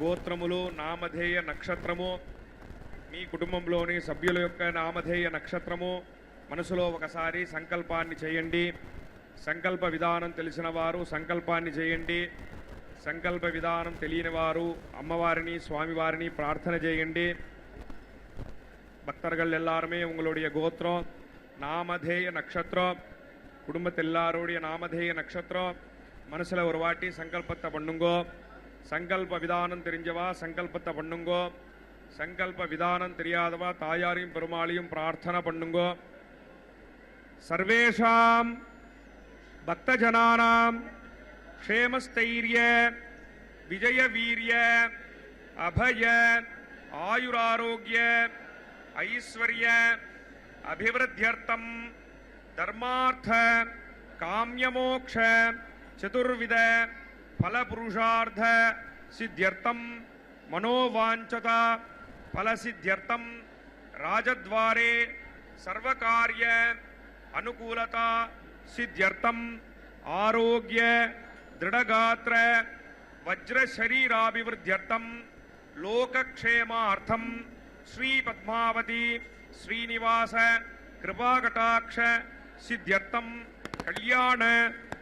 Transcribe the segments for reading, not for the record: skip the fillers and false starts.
గోత్రములు, నామధేయ నక్షత్రము, మీ కుటుంబంలోని సభ్యుల యొక్క నామధేయ నక్షత్రము మనసులో ఒకసారి సంకల్పాన్ని చేయండి. సంకల్ప విధానం తెలిసిన వారు సంకల్పాన్ని చేయండి. సంకల్ప విధానం తెలియని వారు అమ్మవారిని స్వామివారిని ప్రార్థన చేయండి. பக்தர்கள் எல்லாருமே உங்களுடைய கோத்திரம், நாமதேய நட்சத்திரம், குடும்பத்தில் எல்லாருடைய நாமதேய நட்சத்திரம் மனசில் ஒரு வாட்டி சங்கல்பத்தை பண்ணுங்கோ. சங்கல்ப விதானம் தெரிஞ்சவா சங்கல்பத்தை பண்ணுங்கோ. சங்கல்ப விதானம் தெரியாதவா தாயாரையும் பெருமாளையும் பிரார்த்தனை பண்ணுங்கோ. சர்வேஷாம் பக்தஜனானாம் க்ஷேமஸ்தைரிய விஜய வீரிய அபய ஆயுராரோக்கிய ஐஸ்வர்ய அபிவிருத்தியர்த்தம் தர்மார்த்த காம்யமோக்ஷ சதுர்வித फलपुरुषार्थ सिद्ध्यर्थम मनोवांछता फलसिद्ध्यर्थम राजद्वारे सर्वकार्य अनुकूलता सिद्ध्यर्थम आरोग्य दृढ़गात्र वज्र शरीराभिवृद्ध्यर्थम लोकक्षेमार्थम श्री पद्मावती श्रीनिवास कृपाकटाक्ष सिद्ध्यर्थम कल्याण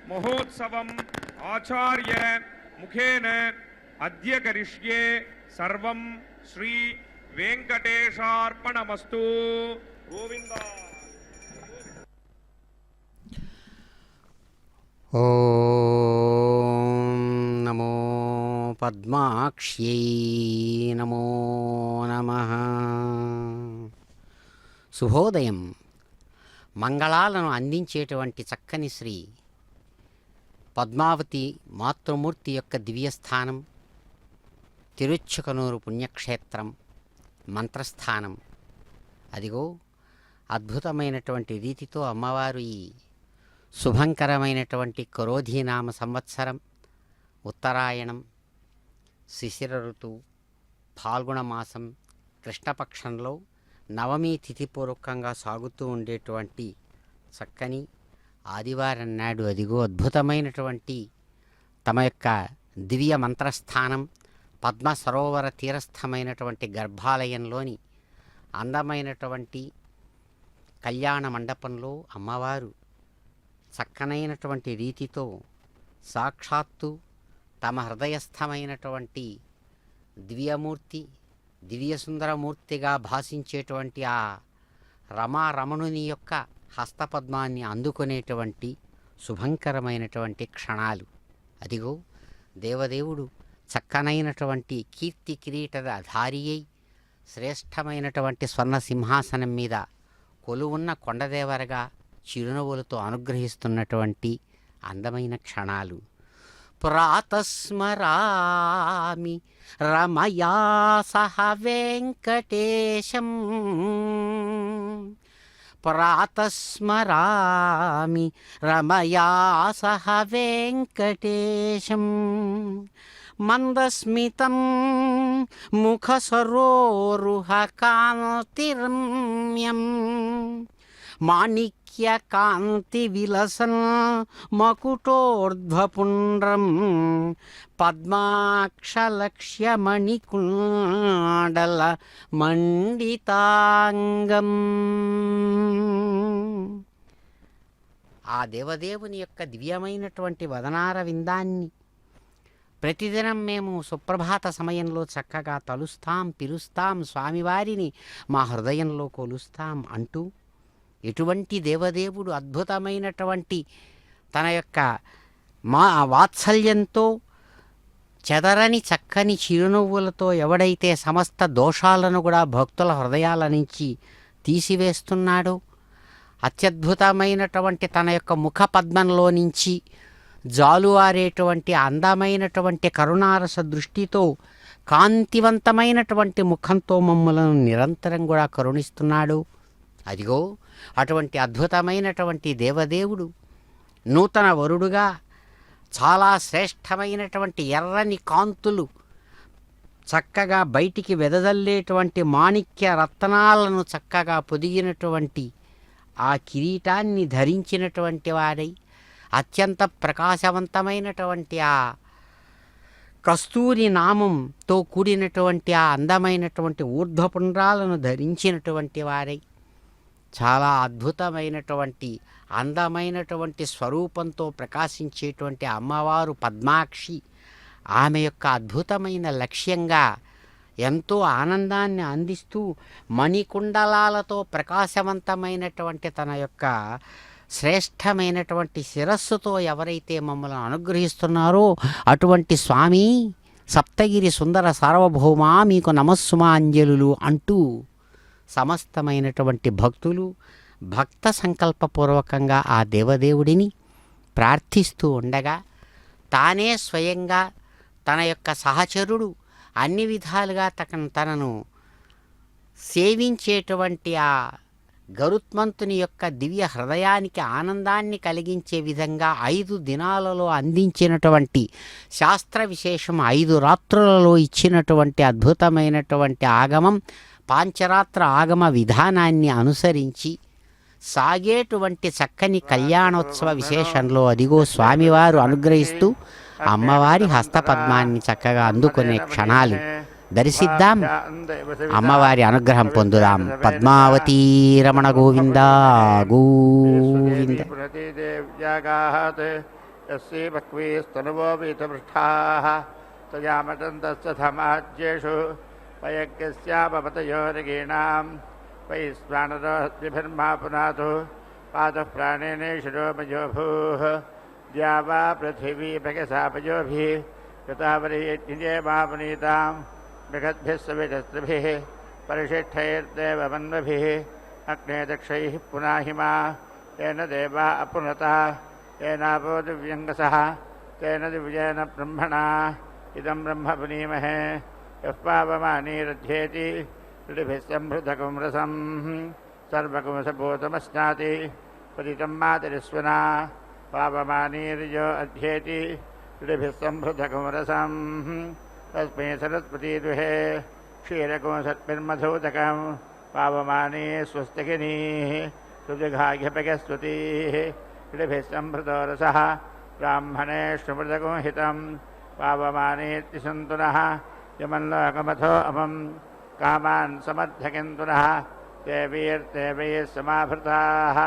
महोत्सवम आचार्य मुखेन अद्य करिष्ये सर्वं श्री वेंकटेशार्पणमस्तु. गोविंदा. ओम नमो पद्माक्ष्यै नमो नमः. శుభోదయం. మంగళాలను అందించేటువంటి చక్కని శ్రీ పద్మావతి మాతృమూర్తి యొక్క దివ్యస్థానం, తిరుచ్చుకనూరు పుణ్యక్షేత్రం, మంత్రస్థానం. అదిగో అద్భుతమైనటువంటి రీతితో అమ్మవారు ఈ శుభంకరమైనటువంటి క్రోధీనామ సంవత్సరం, ఉత్తరాయణం, శిశిర ఋతువు, ఫాల్గుణ మాసం, కృష్ణపక్షంలో నవమి తిథిపూర్వకంగా సాగుతూ ఉండేటువంటి చక్కని ఆదివారం నాడు అదిగో అద్భుతమైనటువంటి తమ యొక్క దివ్య మంత్రస్థానం పద్మ సరోవర తీరస్థమైనటువంటి గర్భాలయంలోని అందమైనటువంటి కళ్యాణ మండపంలో అమ్మవారు చక్కనైనటువంటి రీతితో సాక్షాత్తు తమ హృదయస్థమైనటువంటి దివ్యమూర్తి, దివ్యసుందరమూర్తిగా భాషించేటువంటి ఆ రమారమణుని యొక్క హస్తపద్మాన్ని అందుకునేటువంటి శుభంకరమైనటువంటి క్షణాలు. అదిగో దేవదేవుడు చక్కనైనటువంటి కీర్తి కిరీటద ధారియై శ్రేష్టమైనటువంటి స్వర్ణ సింహాసనం మీద కొలువున్న కొండదేవరగా చిరునవ్వులతో అనుగ్రహిస్తున్నటువంటి అందమైన క్షణాలు. ప్రాతస్మరామి రమయా సహ వెంకటేశం, ప్రాతస్మరామి రమయా సహ వెంకటేశం, మందస్మితం ముఖసరోరుహ కాంతిరమ్యం, మాణిక్యకాంతి విలసన్ మకుటోర్ధ్వపుండ్రం, పద్మాక్షలక్ష్యమణికుండల మండితాంగం. ఆ దేవదేవుని యొక్క దివ్యమైనటువంటి వదనార విందాన్ని ప్రతిదినం మేము సుప్రభాత సమయంలో చక్కగా తలుస్తాం, పిలుస్తాం, స్వామివారిని మా హృదయంలో కొలుస్తాం అంటూ ఎటువంటి దేవదేవుడు అద్భుతమైనటువంటి తన యొక్క వాత్సల్యంతో చెదరని చక్కని చిరునవ్వులతో ఎవడైతే సమస్త దోషాలను కూడా భక్తుల హృదయాల నుంచి తీసివేస్తున్నాడో, అత్యద్భుతమైనటువంటి తన యొక్క ముఖ పద్మంలో నుంచి జాలువారేటువంటి అందమైనటువంటి కరుణారస దృష్టితో కాంతివంతమైనటువంటి ముఖంతో మమ్మలను నిరంతరం కూడా కరుణిస్తున్నాడు. అదిగో అటువంటి అద్భుతమైనటువంటి దేవదేవుడు నూతన వరుడుగా చాలా శ్రేష్టమైనటువంటి ఎర్రని కాంతులు చక్కగా బయటికి వెదజల్లేటువంటి మాణిక్య రత్నాలను చక్కగా పొదిగినటువంటి ఆ కిరీటాన్ని ధరించినటువంటి వాడై అత్యంత ప్రకాశవంతమైనటువంటి ఆ కస్తూరి నామంతో కూడినటువంటి ఆ అందమైనటువంటి ఊర్ధ్వపుండ్రాలను ధరించినటువంటి వారై చాలా అద్భుతమైనటువంటి అందమైనటువంటి స్వరూపంతో ప్రకాశించేటువంటి అమ్మవారు పద్మాక్షి. ఆమె యొక్క అద్భుతమైన లక్ష్యంగా ఎంతో ఆనందాన్ని అందిస్తూ మణికుండలాలతో ప్రకాశవంతమైనటువంటి తన యొక్క శ్రేష్టమైనటువంటి శిరస్సుతో ఎవరైతే మమ్మల్ని అనుగ్రహిస్తున్నారో అటువంటి స్వామి సప్తగిరి సుందర సార్వభౌమా మీకు నమస్సుమాంజలులు అంటూ సమస్తమైనటువంటి భక్తులు భక్త సంకల్పపూర్వకంగా ఆ దేవదేవుడిని ప్రార్థిస్తూ ఉండగా తానే స్వయంగా తన యొక్క సహచరుడు అన్ని విధాలుగా తనను సేవించేటువంటి ఆ గరుత్మంతుని యొక్క దివ్య హృదయానికి ఆనందాన్ని కలిగించే విధంగా 5 దినాలలో అందించినటువంటి శాస్త్ర విశేషం 5 రాత్రులలో ఇచ్చినటువంటి అద్భుతమైనటువంటి ఆగమం పాంచరాత్ర ఆగమ విధానాన్ని అనుసరించి సాగేటువంటి చక్కని కళ్యాణోత్సవ విశేషంలో అదిగో స్వామివారు అనుగ్రహిస్తూ అమ్మవారి హస్తపద్మాన్ని చక్కగా అందుకునే క్షణాలు దర్శిద్దాం. అమ్మవారి అనుగ్రహం పొందుదాం. పద్మావతీ రమణ గోవింద గోవింద. వైశ్వానరోభిర్మాపునాథు పాదః ప్రాణేనే శిరోమజో భూః ద్యావా పృథివీ భగసాపజోభిः కృతావరీయజ్ఞేమాపునీతాం బృహద్భిः సవితస్త్రిభిः పరిషిష్ఠైర్దేవమన్వభిः అగ్నే దక్షైः పునాహిమా తేన దేవా అపునతా తేనాపో దివ్యంగసः తేన దివ్యేన బ్రహ్మణా ఇదం బ్రహ్మ పునీమహే యః పావమానీరధ్యేతి ऋभिः संभृतकुं रसं सर्वकुंसभूतमश्नाति पतितं मातरिस्वना पावमानीर्यो अध्येति ऋभिः संभृतकुं रसं तस्मै सरस्वती दुहे क्षीरकुंसत्पिर्मधूतकं पावमानी स्वस्तिकिनीः सुदीर्घाघ्यपगस्वतीः ऋभिः संभृतो रसः ब्राह्मणे श्रुमृतकुं हितं पावमानीति सन्तुनः यमल्लोकमथो अमम् कामान् समर्थयन्तुनः देवीर्देवैः समाभृताः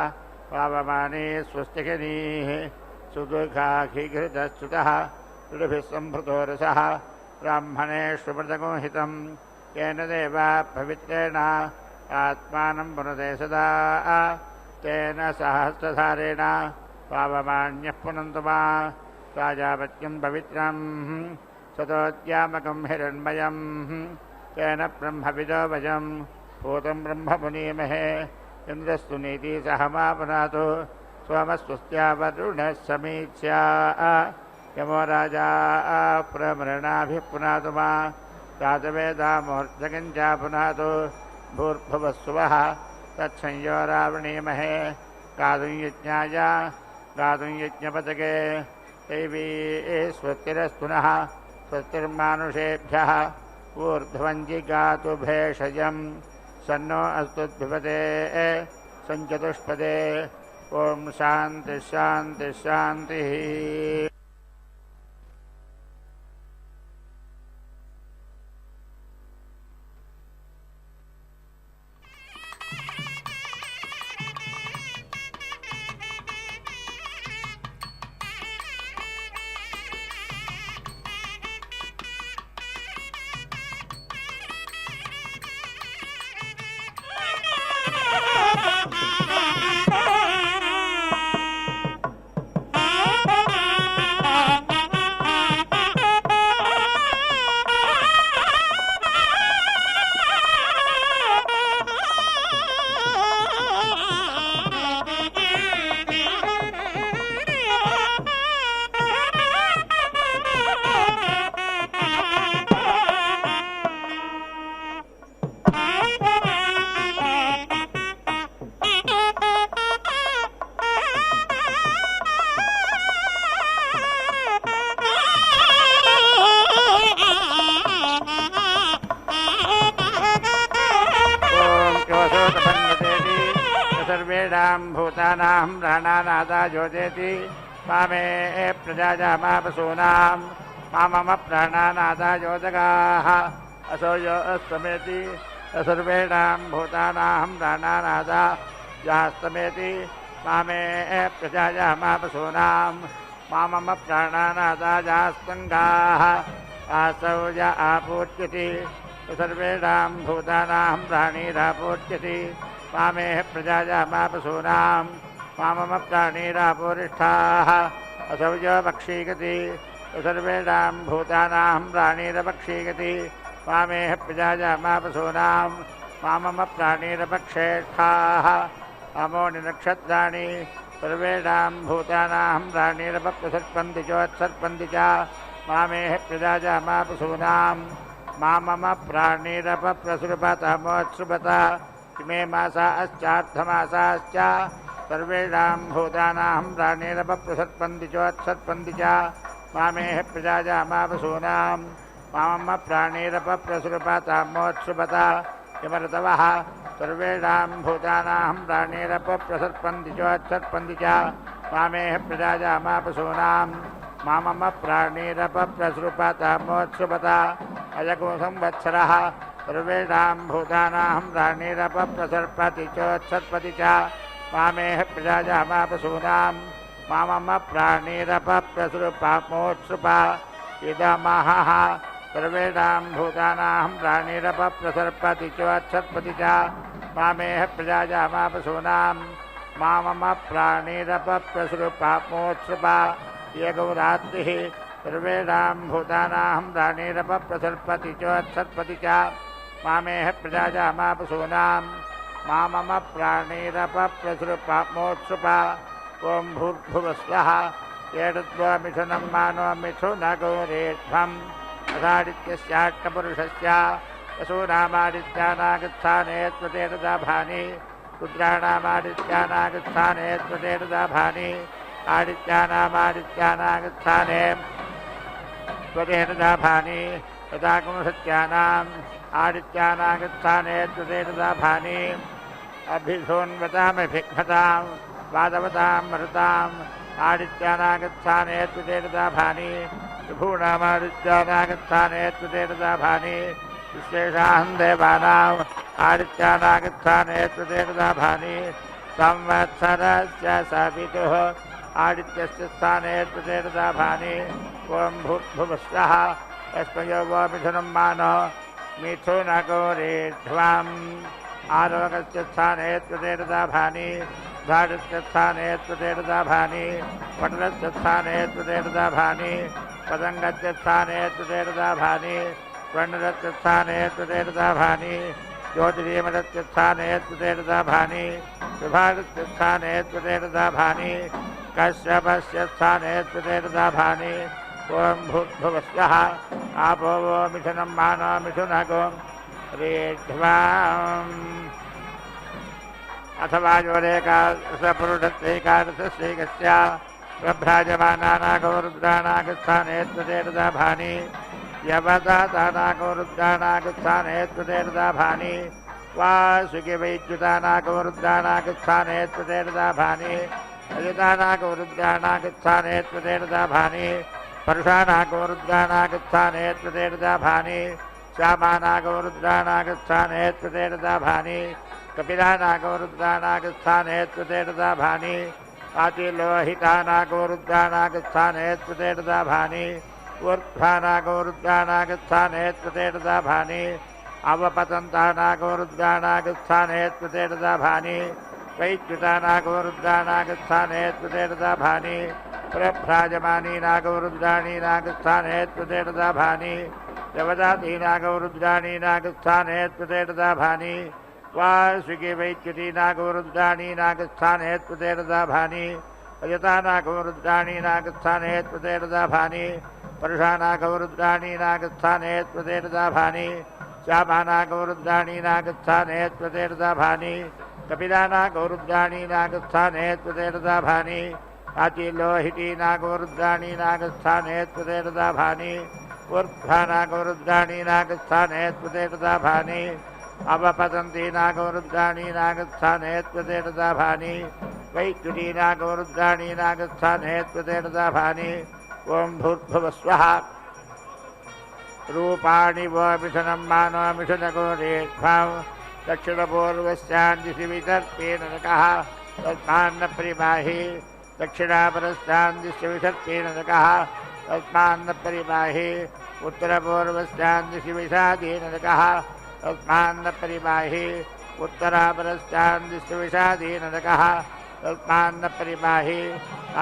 पावमानी स्वस्तिकिनीः सुदुर्गाघीघृतस्तुतः ऋभिः संभृतो रसः ब्राह्मणे श्रुमृतगुंहितं येन देवा पवित्रेण आत्मानं पुनते सदा तेन सहस्रधारेण पावमान्यः पुनन्तु मा प्राजापत्यं पवित्रं सतोद्यामकं हिरण्मयम् तेन ब्रह्मविदो वयं भूतं ब्रह्म पुनीमहे इन्द्रस्तु नीति सहमापनातु सोमस्वस्त्या वरुणः समीच्या यमो राजा प्रमृणाभिः पुनातु मा राजवेदामूर्धकिञ्चा पुनातु भूर्भुवस्सुवः तत्संयो रावणीमहे गातुं यज्ञाय गातुं यज्ञपतके दैवी स्वस्तिरस्तु नः स्वस्तिर्मानुषेभ्यः ऊर्ध्वञ्जिगातु भेषजं सन्नो अस्तुद्भिपदे सञ्चतुष्पदे ॐ शान्तिः शान्तिः शान्तिः. भूतानां प्राणानादा ज्योतिति मामे प्रजाजामा पशूनां मम प्राणानादायोजगाः असो यो समेति सर्वेणां भूतानां प्राणानादा यास्तमेति मामे प्रजाया मापसूनां मम प्राणानादायास्तङ्गाः आसौ य आपूज्यति सर्वेणां भूतानां प्राणीरापूज्यति मामे प्रजाया मापसूनां मम प्राणीरापूरिष्ठाः असौ य भक्षीगति सर्वेणां भूतानां प्राणीरभक्षीगति मामे प्रजाया मापसूनां मम प्राणीरभक्षेष्ठाः अमोनि नक्षत्राणि सर्वेणां भूतानां प्राणीरभप्रसर्पन्ति चोत्सर्पन्ति च मामे प्रजाया मापसूनां मम प्राणीरभप्रसृपतमोत्सृपत इमे मासाश्चार्थमासाश्च सर्वेषां भूतानां प्राणीरभप्रसर्पन्ति चोत्सर्पन्ति च मामे प्रजाया मापसूनां मम प्राणीरभप्रसृपतमोत्सृपत इमऋतवः सर्वेषां भूतानां प्राणीरभप्रसर्पन्ति चोत्सर्पन्ति च मामे प्रजाया मापसूनां मम प्राणीरभप्रसृपतमोत्सृपत अयको संवत्सरः सर्वेषां भूतानां प्राणीरभप्रसर्पति चोत्सर्पति च मामे प्रजाया मापसूनां मम प्राणीरभप्रसृपमोत्सृप इदमहः सर्वेषां भूतानां प्राणीरभप्रसर्पति चोत्सर्पति च मामे प्रजाया मापसूनां मम प्राणीरभप्रसृपमोत्सृप यगो रात्रिः सर्वेषां भूतानां प्राणीरभप्रसर्पति चोत्सर्पति च मामे प्रजाया मापसूनां मम प्राणीरभप्रसृपमोत्सृप ॐ भूर्भुवस्वः एतद्वा मिथुनं मानो मिथुनगौरेध्वम् अथादित्यस्याष्टपुरुषस्य वसूनामादित्यानागच्छाने त्वतेतदाभानि रुद्राणामादित्यानागच्छाने त्वतेतदाभानि आदित्यानामादित्यानागच्छाने त्वतेतदाभानि तथा कुंसत्यानाम् आदित्यानागच्छाने त्वतेतदाभानि अभिधोन्वतामभिघ्नतां वादवतां मरुताम् आदित्यानागच्छाने त्वतेतदाभानि विभूणामादित्यानागच्छाने त्वतेतदाभानि विश्वेषां देवानाम् आदित्यानागच्छाने त्वतेतदाभानि संवत्सरस्य सवितुः आदित्यस्य स्थाने त्वतेतदाभानि ॐ भूर्भुवस्वः यस्मयो वो मिथुनं मानो मिथुनगौरेध्वम् आलोकस्य स्थाने त्वतेतदाभानि धाडस्य स्थाने त्वतेतदाभानि पटलस्य स्थाने त्वतेतदाभानि पतङ्गस्य स्थाने त्वतेतदाभानि स्वर्णरस्य स्थाने त्वतेतदाभानि ज्योतिरीमरस्य स्थाने त्वतेतदाभानि विभागस्य स्थाने त्वतेतदाभानि कश्यपस्य स्थाने त्वतेतदाभानि ॐ भूर्भुवस्वः आपो वो मिथुनं मानो मिथुनगो रेध्वाम् अथवा योरेकादशपुरुषस्यैकादशस्यैकस्य प्रभ्राजमानानागो रुद्राणागस्थाने त्वतेतदाभानि यवदातानागो रुद्राणागस्थाने त्वतेतदाभानि वासुकिवैद्युतानागो रुद्राणागस्थाने त्वतेतदाभानि अयुतानागो रुद्राणागस्थाने त्वतेतदाभानि परुषाणागो रुद्राणागस्थाने त्वतेतदाभानि श्यामानागो रुद्राणागस्थाने त्वतेतदाभानि कपिलानागो रुद्राणागस्थाने त्वतेतदाभानि आतिलोहितानागो रुद्राणागस्थाने त्वतेतदाभानि ऊर्ध्वानागो रुद्राणागस्थाने त्वतेतदाभानि अवपतन्तानागो रुद्राणागस्थाने त्वतेतदाभानि वैच्युतानागो रुद्राणागस्थाने त्वतेतदाभानि प्रभ्राजमानीनागो रुद्राणीनागस्थाने त्वतेतदाभानि यवदातीनागो रुद्राणीनागस्थाने त्वतेतदाभानि वासुकी वैच्युतीनागो रुद्राणीनागस्थाने त्वतेतदाभानि अयतानागो रुद्राणीनागस्थाने त्वतेतदाभानि परुषानागो रुद्राणीनागस्थाने त्वतेतदाभानि श्यामानागो रुद्राणीनागस्थाने त्वतेतदाभानि कपिलानागो रुद्राणीनागस्थाने त्वतेतदाभानि आतिलोहितीनागो रुद्राणीनागस्थाने त्वतेतदाभानि ऊर्ध्वानागो रुद्राणीनागस्थाने त्वतेतदाभानि अवपतन्तीनागो रुद्राणीनागस्थाने त्वतेतदाभानि वैच्युतीनागो रुद्राणीनागस्थाने त्वतेतदाभानि ॐ भूर्भुवस्वः रूपाणि वो मिथुनं मानो मिथुनगोरेभ्यां दक्षिणपूर्वस्यां दिशि विसर्पेण नरकः तस्मान्न परिबाहि दक्षिणापरस्यां दिशि विसर्पेण नरकः तस्मान्न परिबाहि उत्तरपूर्वस्यां दिशि विषादेन नरकः तस्मान्न परिबाहि उत्तरापरस्यां दिशि विषादेन नरकः तस्मान्न परिबाहि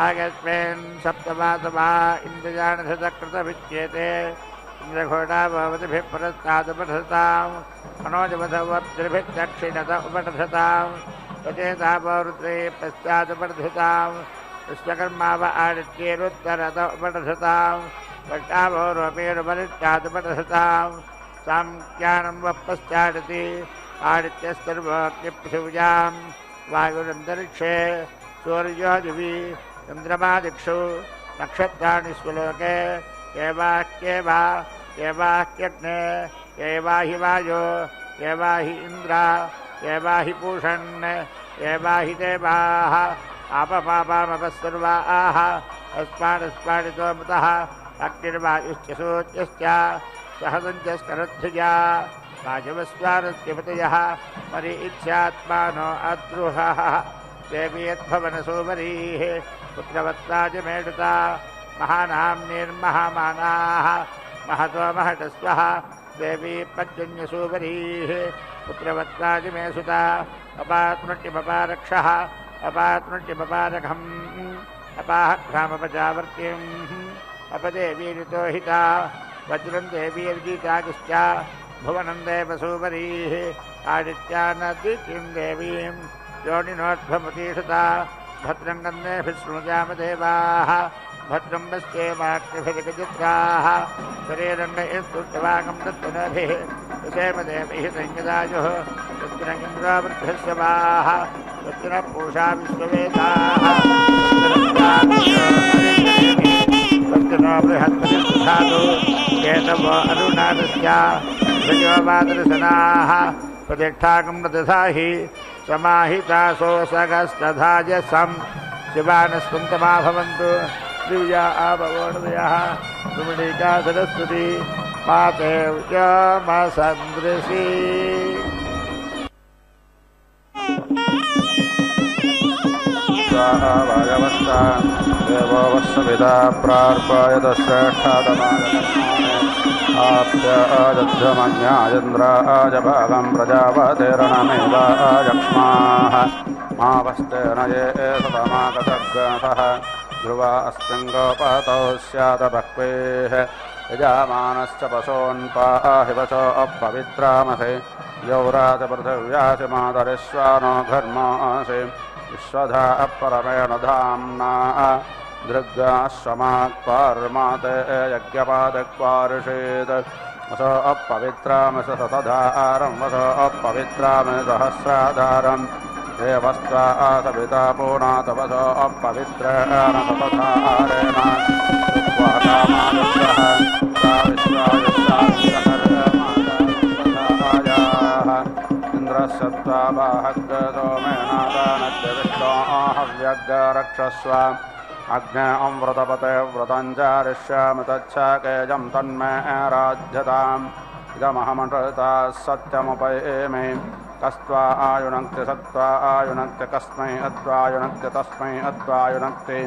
आगस्मिन् सप्तमासवा इन्द्रजानधकृतविच्येते इन्द्रघोषा भवद्भिः पुरस्तादुपठतां मनोजवधवद्भिः दक्षिणत उपठतां सचेता पौरुत्रे पश्चादुपठतां विश्वकर्मा व आदित्येरुत्तरत उपठतां पट्टाभौरोपेरुपरिष्टादुपठतां साङ्ख्यानं वः पश्चादति आदित्यस्तर्वोऽग्निपृथिव्यां वायुरन्तरिक्षे सूर्यो दिवि चन्द्रमादिक्षु नक्षत्राणि स्वलोके केवाह्यग्ने केवाहि वायो केवाहि इन्द्र केवाहि पूषन् केवाहि देवाः आपपापामपस्सर्वाः अस्मादस्मादितोमतः अग्निर्वायुश्च सूर्यश्च सहसञ्चस्करध्वजा वायुवस्वारस्यपतयः परि इच्छात्मानो अद्रुहः देवीयद्भवनसोमरीः पुत्रवत्साजमेडुता महानाम्निर्महामानाः महतो महटस्वः देवी पर्जन्यसोमरीः पुत्रवत्साजमे सुता अपात्मट्यमपारक्षः अपात्मट्यमपारघम् अपाहघ्रामपचावर्तिम् अपदेवी ऋतोहिता वज्रं देवीर्गीतागश्च भुवनं देवसोमरीः आदित्यानद्वितीं देवीं योनिनोद्भवतीषता भद्रं गन्धेभिः शृणुजामदेवाः भद्रं पश्येमाक्षभिर्गजत्राः शरीरण्डयस्तुष्टवागं दत्तनभिः विषेमदेवैः संयदायुः दत्तनगिन्द्रावृद्धस्यवाः दत्तनपूषा विश्ववेदाः दत्तनो बृहत्पतिर्धातु केतवो अरुणादस्य ध्वजो वादरसनाः प्रतिष्ठाकं रदधाहि समाहितासोऽसगस्तधाजसं शिवानस्पन्दमा भवन्तु दिव्या आववोर्दयः सुमणिका सरस्वती मातेव्यमसन्दृशी वायवस्था देवो वत्सविता प्रार्पयत श्रेष्ठादमाप्याजध्वमज्ञायन्द्राज भागं प्रजापतेरणमेवायक्ष्माः मावस्तेन ये सतमागतग्रहः ध्रुवा अस्मिङ्गोपतौ स्यात् भक्वेः यजामानश्च पशोन्पाहि वशो अपवित्रामसे यौराजपृथिव्यासि मातरिश्वानो घर्मासि विश्वधा अपरमेण धाम्ना दृग्गाश्वमाक्पार्माते यज्ञपादक्वारिषेत् वसो अपवित्रामस सतधारं वसो अपवित्राम सहस्राधारम् देवस्त्वा सविता पूर्णात् वसो अपवित्रेण सतधारेण सुक्वाकामानुग्रह इन्द्रस्यत्वा बाहग्रसोमेनादानस्य विष्णोहव्यग्रक्षस्व अग्ने अमृतपते व्रतं चारिष्यामि तच्छाकेजं तन्मे राध्यताम् इदमहमृता सत्यमुपयेमि कस्त्वा आयुनक्ति सत्त्वा आयुनक्ति कस्मै अद्वायुनक्ति तस्मै अद्वायुनक्ति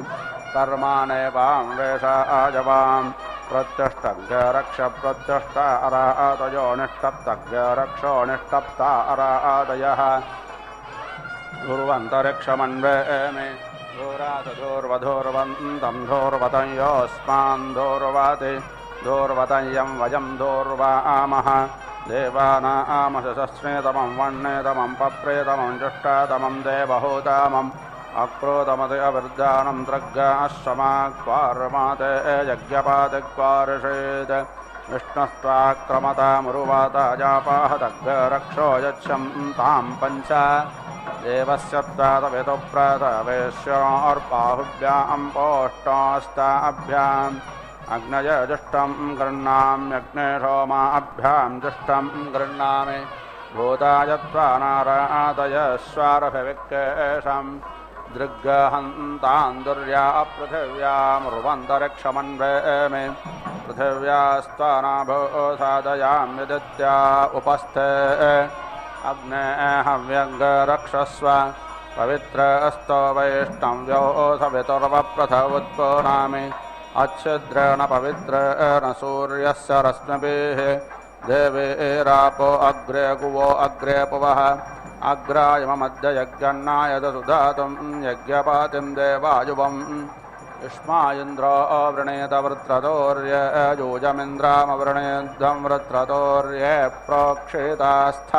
कर्माणेवां वेष आजवां प्रत्यष्टग्रक्ष प्रत्यष्ट अरातयो निष्टप्तग्रक्षो निष्टप्ता अरादयः ध्रुवन्तरिक्षमन्वेमि धूराधूर्वधूर्वन्तं धूर्वतं योऽस्मान् धूर्वाति धूर्वतयं वयं धूर्वामः देवानामशस्नेतमं वह्नेतमं पप्रेतमं जुष्टातमं देवहूतमम् अक्रोतमति अवृद्धानं द्रग्गाश्वमाक्वार्माते यज्ञपादिक्वारिषेत् विष्णुस्त्वाक्रमतामुरुवाता जापाहदग्रक्षो यच्छं तां पञ्च देवस्य त्वातवेतुप्रतवेश्योर्बाहुभ्यां पोष्टास्ताभ्याम् अग्नय जुष्टं गृह्णाम्यग्ने सोमाभ्यां जुष्टं गृह्णामि भूताय त्वा नारादयस्वारभिविक्केशं दृग्गहन्तां दुर्या पृथिव्यां रुवन्तरिक्षमन्वेमि पृथिव्यास्त्वानाभो साधयाम्यदित्या उपस्थे अग्ने हव्यङ्गरक्षस्व पवित्रस्तो वैष्णव्यो सवितुर्वप्रथ उत्पुनामि अच्छिद्रेण पवित्रेण सूर्यस्य रश्मिभिः देवीरापो अग्रे गुवो अग्रे पुवः अग्रायममद्य यज्ञन्नाय ददातुं यज्ञपातिं देवायुवम् युष्मा इन्द्रो वृणेत वृत्रतोर्य योजमिन्द्रामवृणेद्धं वृत्रतोर्ये प्रोक्षितास्थ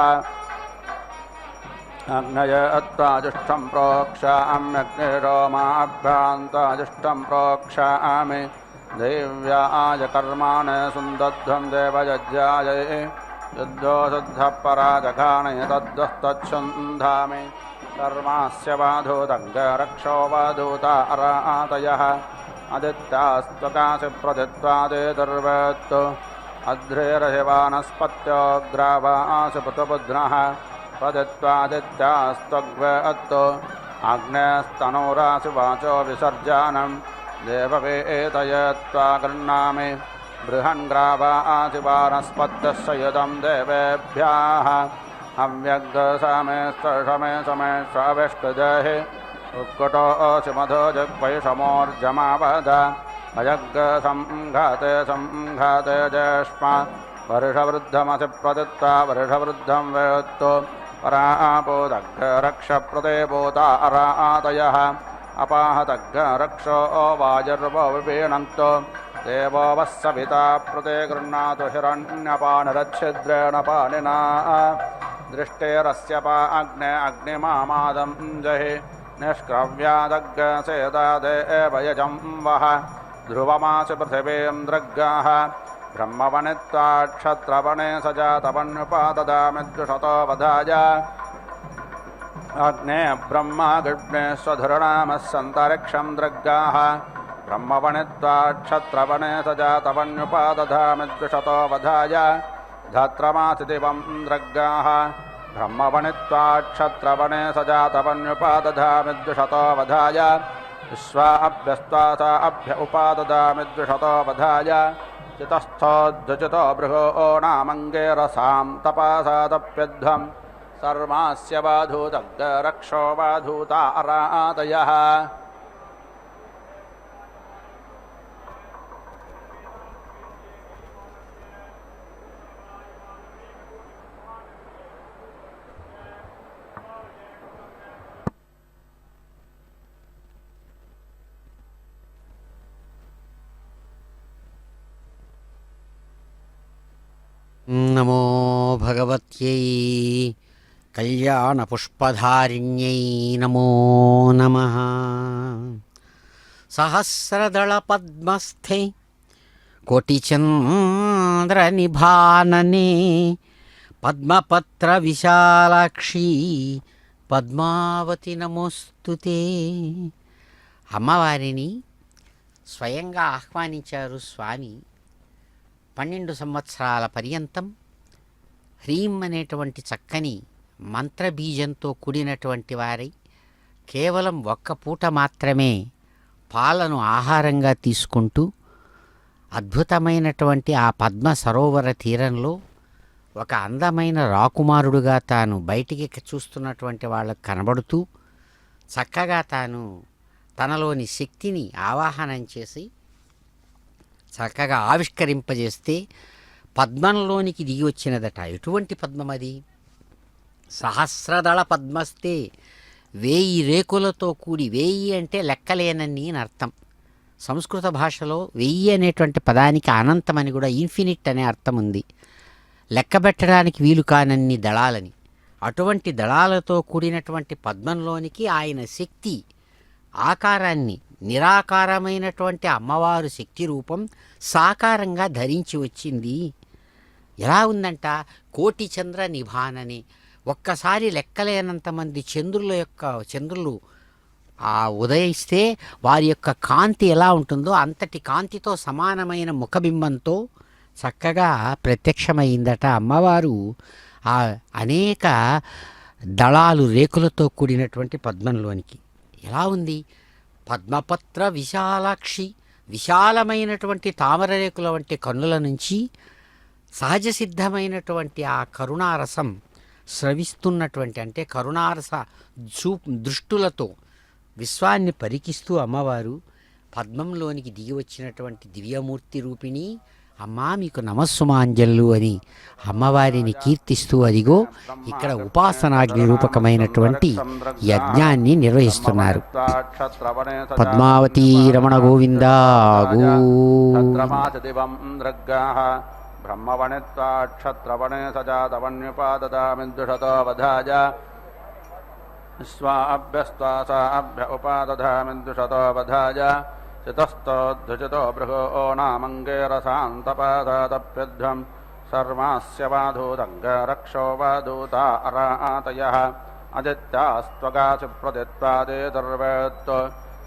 अग्नय अत्वाजुष्टं प्रोक्षाम्यग्निरोमाभ्यान्ताजुष्टं प्रोक्षामि देव्याय कर्माण सुन्दध्वं देवयज्ञाय युद्धो शुद्धः पराजघाणे तद्वस्तच्छुन्धामि कर्मास्य वाधूतङ्गरक्षो वाधूता अरातयः अदित्यास्त्वकाशि प्रदित्वादे दुर्वत्तु अध्रेरहिवानस्पत्योग्रावासि पुतपुद्नः प्रदित्वादित्यास्त्वग्वत्तु आग्नेस्तनोरासि वाचो विसर्जानं देववेतयत्वा गृह्णामि बृहन्ग्रावासि वानस्पत्यस्य युधं देवेभ्यः हव्यग्समे समे समे स्वाविष्टजहि उत्कटोऽसि मधो जग्वैषमोर्जमावद अयग्संघाते संघाते ज्येष्मा वर्षवृद्धमसि प्रदत्ता वर्षवृद्धं वेत्तु परापोदग्रक्षप्रदे भूता अरातयः अपाहतग्रक्षो वायुर्वो विपीणन्तो देवो वः सविता प्रते गृह्णातु हिरण्यपानिरच्छिद्रेण पाणिना दृष्टेरस्य पा अग्ने अग्निमामादं जहि निष्क्रव्यादग्रसेदादे एव यजं वः ध्रुवमासि पृथिवीं दृग्गाः ब्रह्मवनित्वा क्षत्रवणे स जातवन्युपाददामि द्विषतो वधाय अग्ने ब्रह्मा गृह्णे स्वधुर्नामः सन्तरिक्षं दृग्गाः ब्रह्मवनित्वा क्षत्रवणे स जातवन्युपादधामि द्विषतो वधाय धात्रमासि दिवं दृग्गाः ब्रह्मवनित्वा क्षत्रवणे स जातवन्युपादधामि द्विषतो वधाय विश्वा अभ्यस्त्वा सा अभ्य उपाददामि द्विषतो वधाय चितस्थोद्धुचितो बृहो नामङ्गेरसां तपासादप्यध्वं सर्वास्य वाधूतग्रक्षो वाधूता अरातयः నమో భగవత్యై కళ్యాణపుష్పధారిణ్యై నమో నమః. సహస్రదళపద్మస్థే కోటిచంద్రనిభాననే పద్మపత్రవిశాలాక్షి పద్మావతి నమోస్తుతే. అమ్మవారిని స్వయంగా ఆహ్వానించారు స్వామి. 12 సంవత్సరాల పర్యంతం హ్రీం అనేటువంటి చక్కని మంత్రబీజంతో కూడినటువంటి వారై కేవలం ఒక్క పూట మాత్రమే పాలను ఆహారంగా తీసుకుంటూ అద్భుతమైనటువంటి ఆ పద్మ సరోవర తీరంలో ఒక అందమైన రాకుమారుడుగా తాను బయటికి చూస్తున్నటువంటి వాళ్ళకు కనబడుతూ చక్కగా తాను తనలోని శక్తిని ఆవాహనం చేసి చక్కగా ఆవిష్కరింపజేస్తే పద్మంలోనికి దిగి వచ్చినదట. ఎటువంటి పద్మం అది? సహస్రదళ పద్మస్తే, 1000 రేకులతో కూడి, 1000 అంటే లెక్కలేనన్ని అని అర్థం. సంస్కృత భాషలో 1000 అనేటువంటి పదానికి అనంతమని కూడా, ఇన్ఫినిట్ అనే అర్థం ఉంది. లెక్కబెట్టడానికి వీలు కానన్ని దళాలని. అటువంటి దళాలతో కూడినటువంటి పద్మంలోనికి ఆయన శక్తి ఆకారాన్ని, నిరాకారమైనటువంటి అమ్మవారు శక్తి రూపం సాకారంగా ధరించి వచ్చింది. ఎలా ఉందంట? కోటి చంద్ర నిభానని, ఒక్కసారి లెక్కలేనంతమంది చంద్రులు ఉదయిస్తే వారి యొక్క కాంతి ఎలా ఉంటుందో అంతటి కాంతితో సమానమైన ముఖబింబంతో చక్కగా ప్రత్యక్షమైందట అమ్మవారు ఆ అనేక దళాలు రేకులతో కూడినటువంటి పద్మంలోనికి. ఎలా ఉంది? పద్మపత్ర విశాలాక్షి, విశాలమైనటువంటి తామర రేకుల వంటి కన్నుల నుంచి సహజ సిద్ధమైనటువంటి ఆ కరుణారసం స్రవిస్తున్నటువంటి, అంటే కరుణారస దృష్టులతో విశ్వాన్ని పరికిస్తూ అమ్మవారు పద్మంలోనికి దిగి వచ్చినటువంటి దివ్యమూర్తి రూపిణి అమ్మా మీకు నమస్సుమాంజల్లు అని అమ్మవారిని కీర్తిస్తూ అదిగో ఇక్కడ ఉపాసనాగ్ని రూపకమైనటువంటి యజ్ఞాన్ని నిర్వహిస్తున్నారు. పద్మావతీ రమణ గోవిందా బ్రహ్మవణిత్వాక్షత్రవణే సజాతవన్యుపాదదామిద్దుషతో వధాయ స్వాభ్యస్వాసాభ్య ఉపాదధామిద్దుషతో వధాయ చితస్తోద్ధుచితో బృహో నామంగేరసాంతపాదాదప్యధ్వం సర్వాస్య వాధూతంగరక్షో వాధూతా అరాతయః అదిత్యాస్త్వగాసి ప్రతిత్వాదేతుర్వేత్తో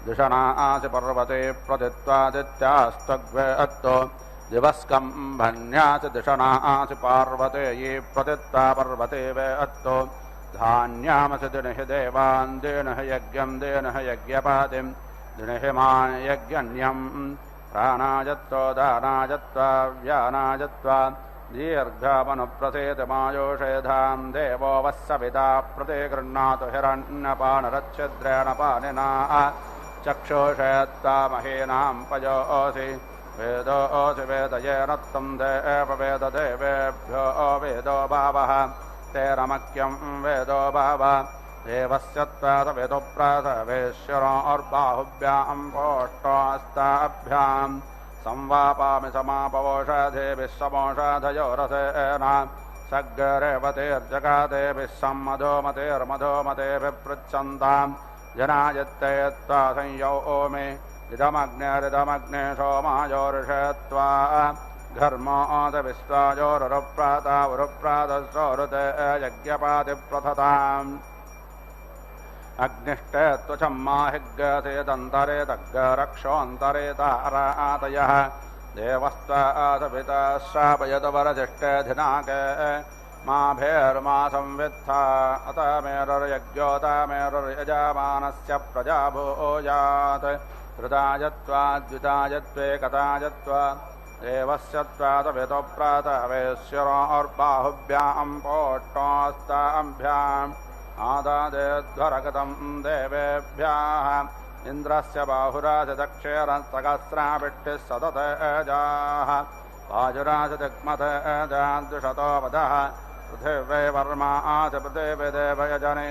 దిషణాసి పర్వతే ప్రతిత్వాదిత్యాస్త్వగ్వేత్తో దివస్కంభన్యాసి దిషణాసి పార్వతే యే ప్రతిత్వా పర్వతే వేత్తో ధాన్యామసి దినిహి దేవాన్ దేనః యజ్ఞం దేనః యజ్ఞపాతిం దినిహి మాయజ్ఞన్యం ప్రాణాయత్తో దానాయత్వా వ్యానాయత్వా దీర్ఘమనుప్రసేతమాయోషేధాం దేవో వస్సవితా ప్రతిగృహ్ణాతు హిరణ్యపానరచ్ఛిద్రేణ పానినా చక్షుషేత్వా మహీనాం పయోసి వేదోసి వేదయేన త్వం దేవ వేద దేవేభ్యో వేదో భావః తేరమఖ్యం వేదో భావ దేవస్య త్వాదవేదో ప్రాతవేశ్వరోర్బాహుభ్యాం పోష్టోస్తాభ్యాం సంవాపామి సమాపవోషధేభిः సమోషధయోరసేన సగ్గరేవతేర్జగాదేభిः సమ్మధోమతేర్మధోమతేభిः పృచ్ఛन्तां జనాయత్తే త్వా సంయోమే ఇదమగ్నేరిదమగ్నే సోమాయోర్షత్వా ఘర్మోద విశ్వాయోరుప్రాతావురుప్రాతస్రోరుతే యజ్ఞపాతిప్రథతాం అగ్నిష్టే త్వచమ్మాహిగ్గసేదంతరే తగ్గరక్షోऽन्तरे తారాతయః దేవస్త్వాసపితా శ్రాపయతవరజిష్టే ధినాకే మాభేర్మా సంవిత్థా అతమేరుర్యజ్ఞోతమేరుర్యజమానస్య ప్రజా భూయాత్ ధృతాయత్వాద్వితాయత్వేకతాయత్వా దేవస్య త్వాదవితో ప్రాతవేశ్వరోర్బాహుభ్యాం పోష్టోస్తాభ్యాం ఆదాదేధ్వరగతం దేవేభ్యः ఇంద్రస్య బాహురాజదక్షేరసహస్రాభిష్టిः సతతేజాः వాజురాజదిగ్మతేజాద్విషతో వదः పృథివే వర్మాచ పృథివీ దేవయజనే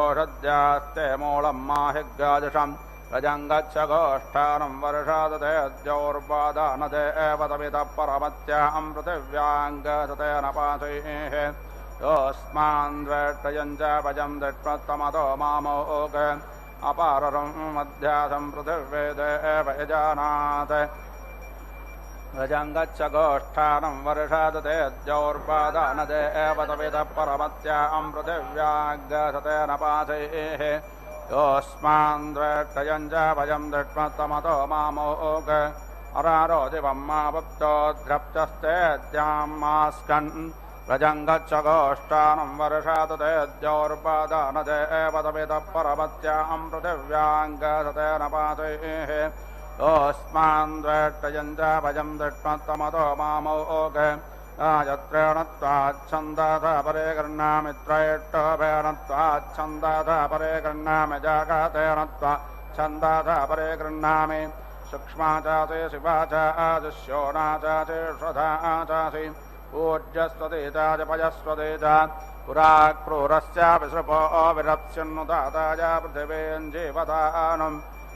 ఓషధ్యాస్తే మూలం మాహిగ్గాజుషం రజంగచ్చ గోష్ఠానం వర్షాదదేద్యోర్వాదానదేవతమితః పరమత్యాం పృథివ్యాంగసతేన పాశైః యోస్మాన్ ద్వేష్టయం చ భజం దృష్మత్తమతో మామోగ అపారరం మధ్యాసం పృథివే దేవ యజానాత్ రజంగచ్చ గోష్ఠానం వర్షాదదేద్యోర్వాదానదేవతమితః పరమత్యాం పృథివ్యాంగసతేన పాశైః యోస్మాన్ ద్వేష్టయం చ భజం దృష్మత్తమతో మామోగ అరారో దివం మాపుప్తో ద్రప్తస్తేద్యాం మాస్కన్ రజంగచ్చ గోష్ఠానం వర్షాదదేద్యోర్వాదానదేవతమితః పరమత్యాం పృథివ్యాంగసతేన పాశైః యోస్మాన్ ద్వేష్టయం చ భజం దృష్మత్తమతో మామోగ ఆయత్రేణత్వాచ్ఛందః పరే గృహ్ణామి త్రైష్టోభేణత్వాచ్ఛందః పరే గృహ్ణామి జాగతేణత్వాచ్ఛందః పరే గృహ్ణామి సూక్ష్మా చాసి శివా చాశిష్యోనా చాసి శ్రధా చాసి ఊర్జస్వతే చాజపయస్వతే చ పురాక్రూరస్య విసృపో విరప్స్యన్నుదాతాయ పృథివీంజీవతానం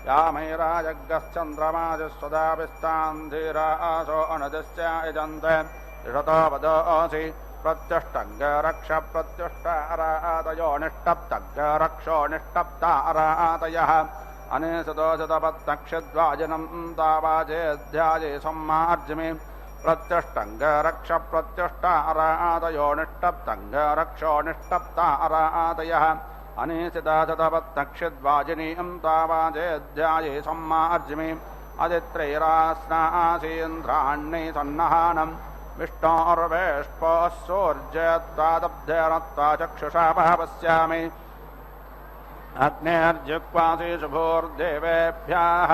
యామైరాజగ్గశ్చంద్రమాజిస్వదాభిస్తాన్ ధీరాసో అనదిశ్చ యజన్తే ऋषतो वदोऽसि प्रत्युष्टङ्गरक्ष प्रत्युष्टारातयो निष्टप्तग्रक्षो निष्टप्तारातयः अनेसदोषतपत्नक्षिद्वाजनं तावाचेऽध्याये सम्मार्जमि प्रत्युष्टङ्गरक्ष प्रत्युष्टारातयो निष्टप्तङ्गरक्षो निष्टप्तारातयः अनेसदाशतपत्नक्षिद्वाजिनीं तावाचेऽध्याये सम्मार्जमि अदित्रैरास्नासीन्द्राण्यै सन्नहानम् विष्णोर्वेष्पः सूर्यत्वादब्धेनत्वा चक्षुषा पश्यामि अग्नेर्जिह्वासि शुभोर्देवेभ्यः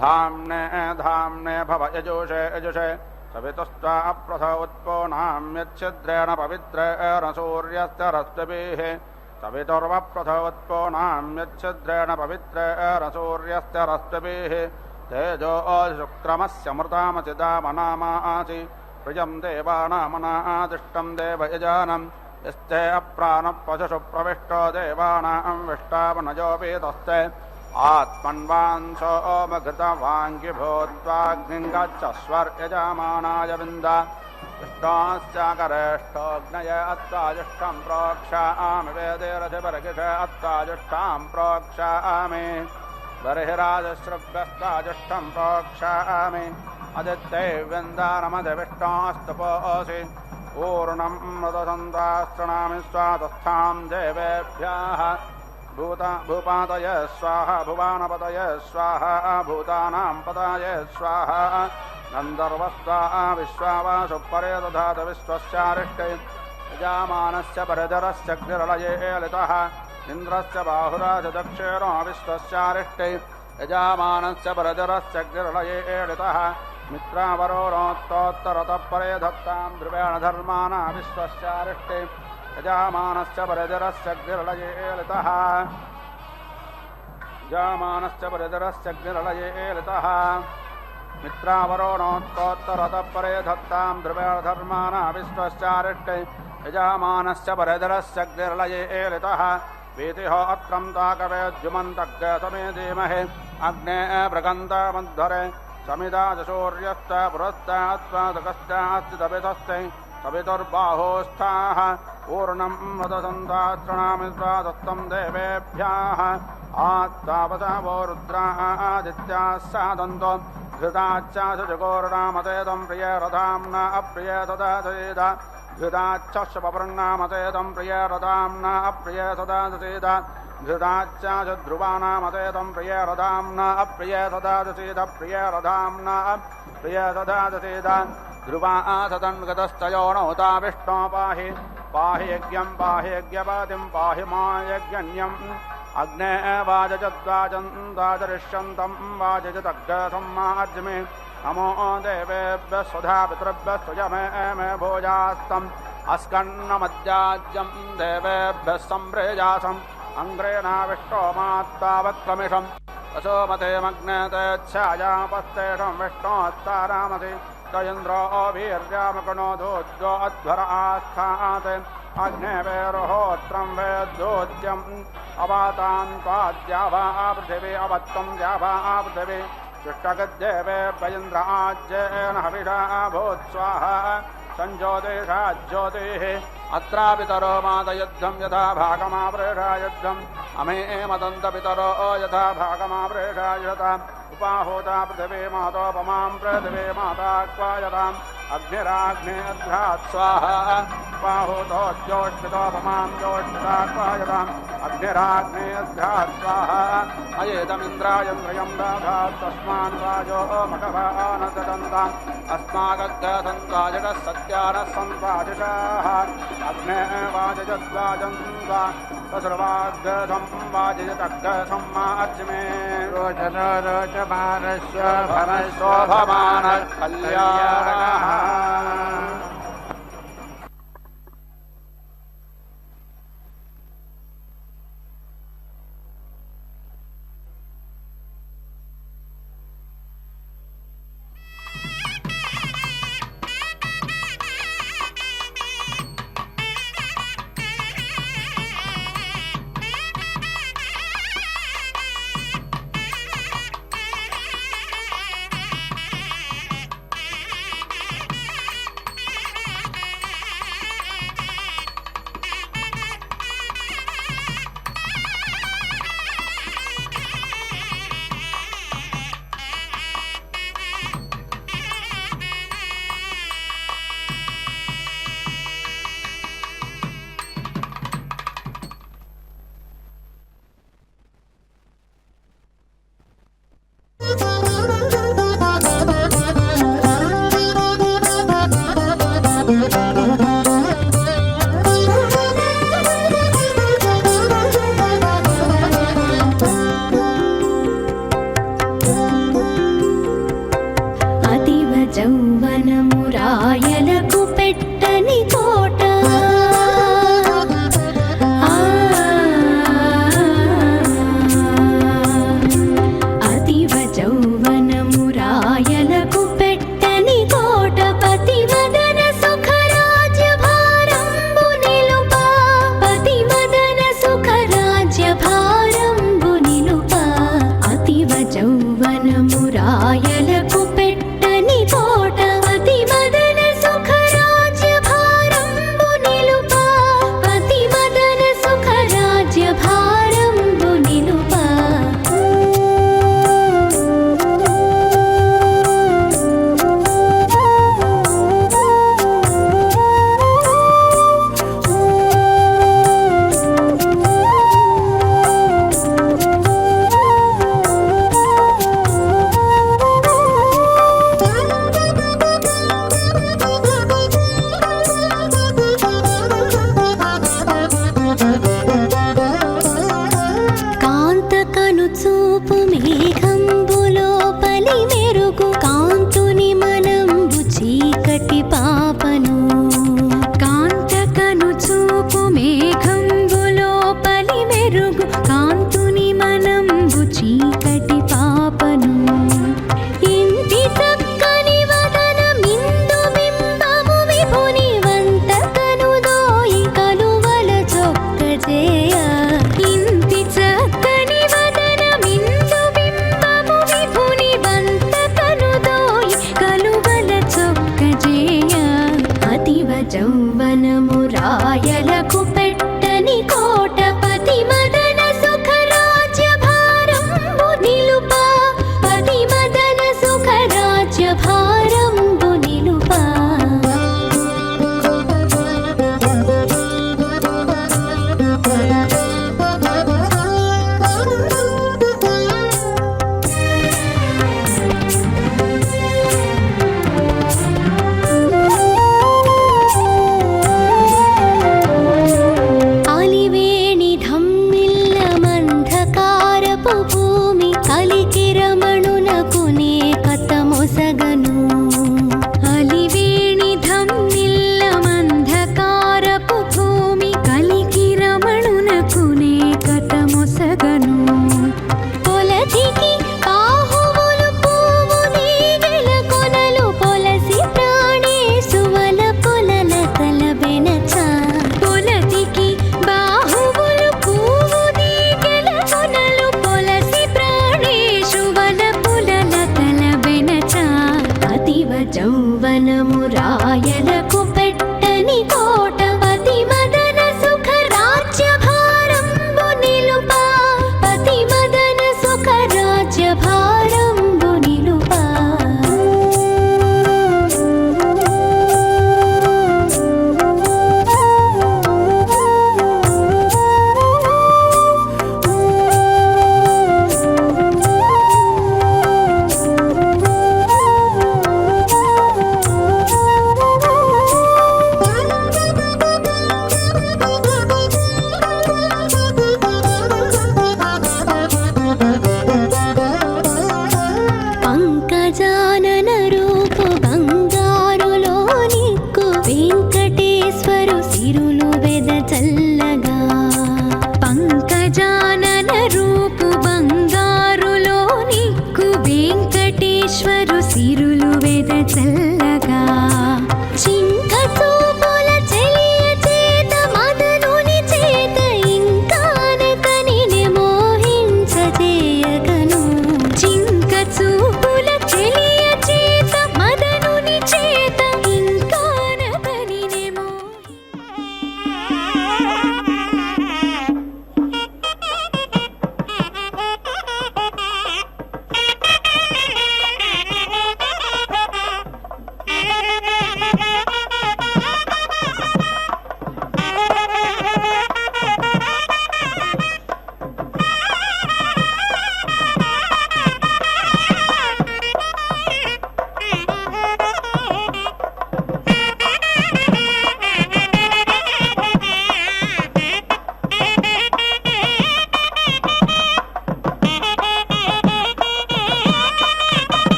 धाम्ने धाम्ने भव यजुषे यजुषे सवितुस्त्वा प्रथवोत्पोनाम्यच्छिद्रेण पवित्रेण सूर्यस्य रश्मिभिः सवितुर्वप्रथवोत्पोनाम्यच्छिद्रेण पवित्रेण सूर्यस्य रश्मिभिः तेजो शुक्रमस्य मृतामचिदामनामासि प्रियं देवानामनादिष्टं देवयजानं यस्ते अप्राणपशुषु प्रविष्टो देवानां विष्टावनयोऽपि तस्ते आत्मन्वांसोमघृतवाङ्गि भूत्वाग्निं गच्छस्वर्यजमानाय विन्द विष्टाश्चाकरेष्ठोऽग्नय अत्वाजुष्टं प्रोक्षामि वेदेरथिपरगिष अत्वाजुष्टां प्रोक्षामि बर्हिराजश्रुभ्यस्ताजुष्टं प्रोक्षामि अदित्यैव्यन्दानमधिविष्टास्तपोऽसि पूर्णं मृतसन्तास्तृणामि स्वातस्थां देवेभ्यः भूपातय स्वाहा भुवानपतय स्वाहा भूतानां पतय स्वाहा गन्धर्वस्वाहा विश्वावासुपरे दधात विश्वस्यारिष्टे यजामानस्य परिधरस्य ग्निरलये लितः इन्द्रस्य बाहुराज दक्षिणो विश्वस्यारिष्टे यजामानस्य परिधरस्य ग्निरलये लितः मित्रावरोणोत्तोत्तरतः परे धत्तां ध्रुवेण धर्माणा विश्वस्यारिष्टे यजामानस्य परिधरस्य ग्निरलये लितः यजामानस्य परिधरस्य ग्निरलये लितः मित्रावरोणोत्तोत्तरतः परे धत्तां ध्रुवेण धर्माणा विश्वस्यारिष्टे यजामानस्य परिधरस्य ग्निरलये लितः वीतिहो अत्रं ताकवेद्युमन्तग् समे धीमहि अग्ने मृगन्तमध्वरे समिदाजसूर्यश्च पुरस्तात्पादकश्चास्तिदभितस्ते सवितुर्बाहोस्थाः पूर्णं मदसन्तात्रणामि स्वादत्तं देवेभ्यः आत्तावता वो रुद्रादित्याः सादन्तो घृताच्चाशुजगोर्णामतेदं प्रियरथाम्ना अप्रिय तदा चेद घृताच्छपवर्णामतेदं प्रियरथाम्ना अप्रिय तदा चेद घृताच्चाशुध्रुवानामतेदं प्रियरथाम्ना अप्रिय तदा चेद प्रियरथाम्ना अप्रिय तदा चेद ध्रुवा सतन्गतस्तयोनौता विष्णो पाहि पाहि यज्ञं पाहि यज्ञपातिं पाहि मा यज्ञन्यम् अग्ने वाजजद्वाजन्दाचरिष्यन्तं वाजजतग्गसम्मार्जमे नमो देवेभ्यः स्वधा पितृभ्यः स्वयमे मे भोजास्तम् अस्कन्नमद्याज्यं देवेभ्यः सम्प्रेजासम् अङ्ग्रेणाविष्टो मात्तावक्रमिषं वसोमते मग्ने तेच्छायापस्तेषं विष्णोत्तारामसि तयन्द्रो वीर्यामकणो दोद्यो अध्वर आस्थाते अग्नेवेरोहोत्रं वेद्योद्यम् अवातान् त्वाद्यावा पृथिवी अवत्तं द्यावा पृथिवी शिष्टगद्देवे वयन्द्र आज्येन हविषा भूत्स्वाहा संज्योतिषा ज्योतिः अत्रापितरो मातयुद्धं यथा भागमावृषा युद्धम् अमे मदन्तपितरो यथा भागमावृषा यथा उपाहूता पृथिवी मातोपमां पृथिवी माता क्वायताम् अग्निराग्नेऽध्रात् स्वाहा उपाहूतो ज्योष्टितोपमां ज्योष्टिता क्वायताम् अग्निराग्नेऽध्रात् स्वाहा अयेदमिन्द्रायन्द्रयं दधात् तस्मान् वाजो मघवानददन्ताम् अस्माकग्गसन्त्वाजगः सत्यानः सन्त्वाजिषाः अग्ने वाजजद्वाजन्त्वा तसर्वाग्गसं वाजजतग्गसम्मार्जमे रोचनो रोचमानस्य भनशोभमानः कल्याणः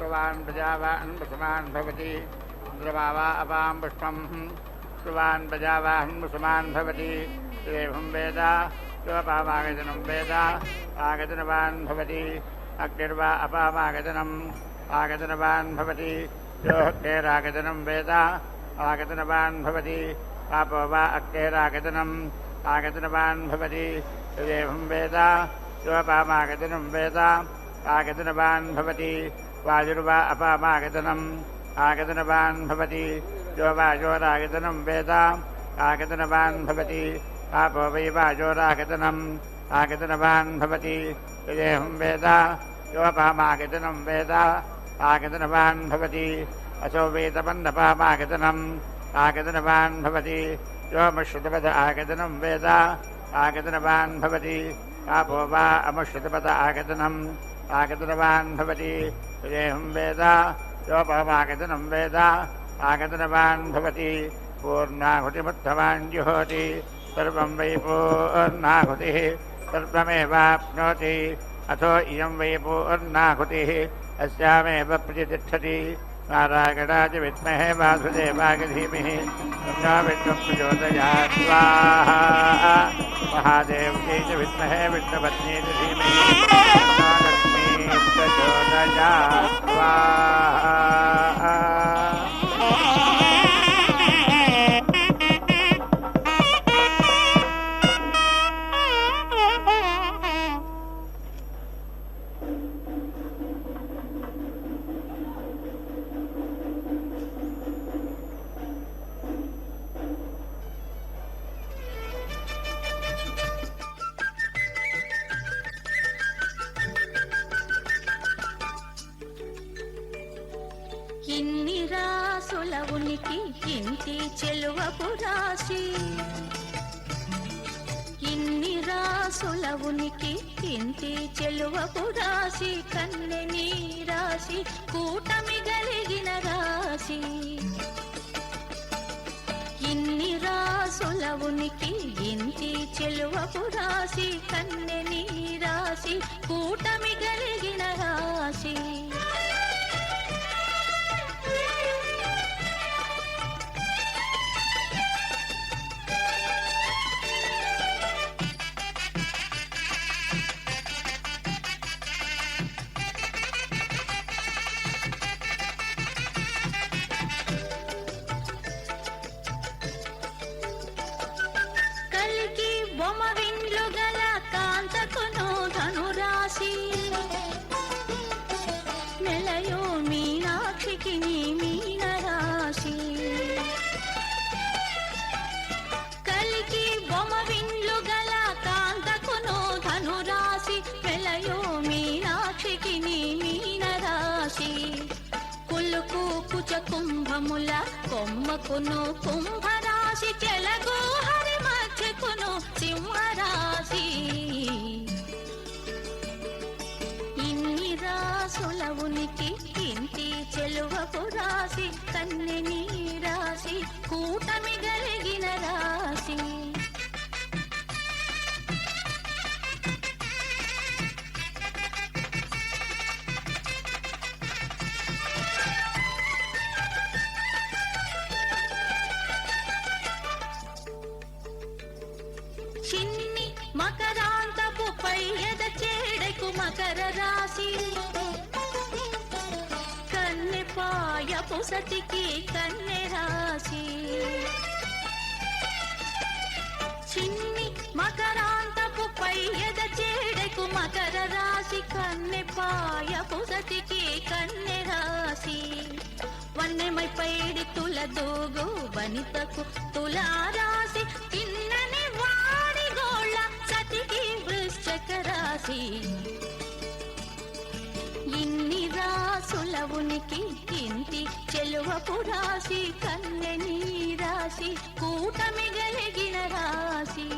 श्रुवान् प्रजावान् मुसमान् भवति द्रवावा अपां पुष्पं श्रुवान् प्रजावान् मुसमान् भवति एवं वेद योपामागतनं वेद आगतनवान् भवति अग्निर्वा अपामागतनम् आगतनवान् भवति योऽग्नेरागतनं वेद आगतनवान् भवति आपो वा अग्नेरागतनम् आगतनवान् भवति एवं वेद योपामागतनं वेद आगतनवान् भवति वायुर्वा अपामागतनम् आगतनवान् भवति यो वायोरागतनं वेद आगतनवान् भवति आपो वै वायोरागतनम् आगतनवान् भवति एवं वेद योपामागतनं वेद आगतनवान् भवति असो वेदपन्नपामागतनम् आगतनवान् भवति योमश्रुतपद आगतनं वेद आगतनवान् भवति आपो वा अमश्रुतपद आगतनम् आगतनवान् भवति एवं वेद योपमागतनं वेद आगतनवान् भवति पूर्णाहुतिमुत्थवान् जुहोति सर्वं वै पूर्णाहुतिः सर्वमेवाप्नोति अथो इयं वै पूर्णाहुतिः अस्यामेव प्रतिष्ठति नारायणाय विद्महे वासुदेवाय धीमहि तन्नो विष्णुः प्रचोदयात् स्वाहा महादेव्यै च विद्महे विष्णुपत्न्यै च धीमहि तन्नो लक्ष्मीः प्रचोदयात् स्वाहा। ఇన్ని రాసుల ఉనికి ఇంటి చెలువపు రాశి ఇన్ని రాసుల ఉనికి ఇంటి చెలువపు రాశి కన్నెని రాశి కూటమి కలిగిన రాశి ఇన్ని రాసుల ఉనికి ఇంటి చెలువపు రాశి కన్నెని రాశి కూటమి కలిగిన రాశి బొమ్మవిండ్లు గల కాంతకును ధనురాశి నెలయో మీనాక్షికి నీ మీనరాశి కలికి బొమ్మవిండ్లు గల కాంతకును ధనురాశి నెలయో మీనాక్షికి నీ మీనరాశి కులుకు కుచ కుంభముల కొమ్మకును కుంభరాశి చెలగు హరి మధ్యకును సింహరాశి ఇన్ని రాసుల ఉనికి ఇంటి చెలువపు రాశి కన్నెని రాశి కూటమి కలిగిన రాశి చిన్ని మకరాంతపు పై ఎద చేడకు మకర రాశి కన్నె పాయపు సతికి కన్నె రాశి చిన్ని మకరాంతపు పై ఎద చేడకు మకర రాశి కన్నె పాయపు సతికి కన్నె రాశి వన్నెమై పైడి తుల దోగో వనితకు తులా రాశి తిన్నని వాడి గోళ్ళ సతికి వృశ్చక రాశి ఇన్ని రాసుల ఉనికి ఇంటి చెలువపు రాశి కన్నెని రాశి కూటమి కలిగిన రాశి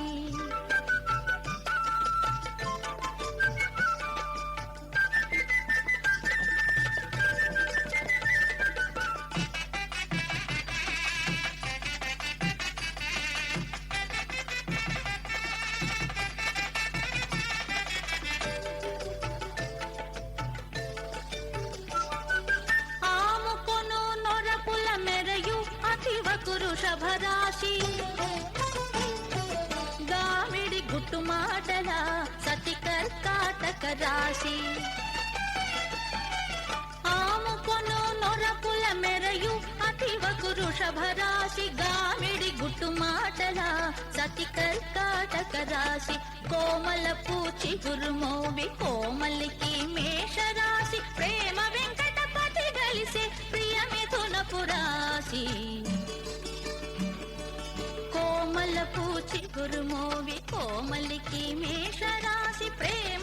రాశి ఆముకొను నొరపుల మెరయు అతివకు వృషభ రాశి గామిడి గుట్టు మాటల సతి కర్కాటక రాశి కోమల పూచి గురుమోవి కోమలికి మేష రాశి ప్రేమ వెంకటపతి గలిసే ప్రియ మిథునపు రాశి కోమల పూచి గురుమోవి కోమలికి మేష రాశి ప్రేమ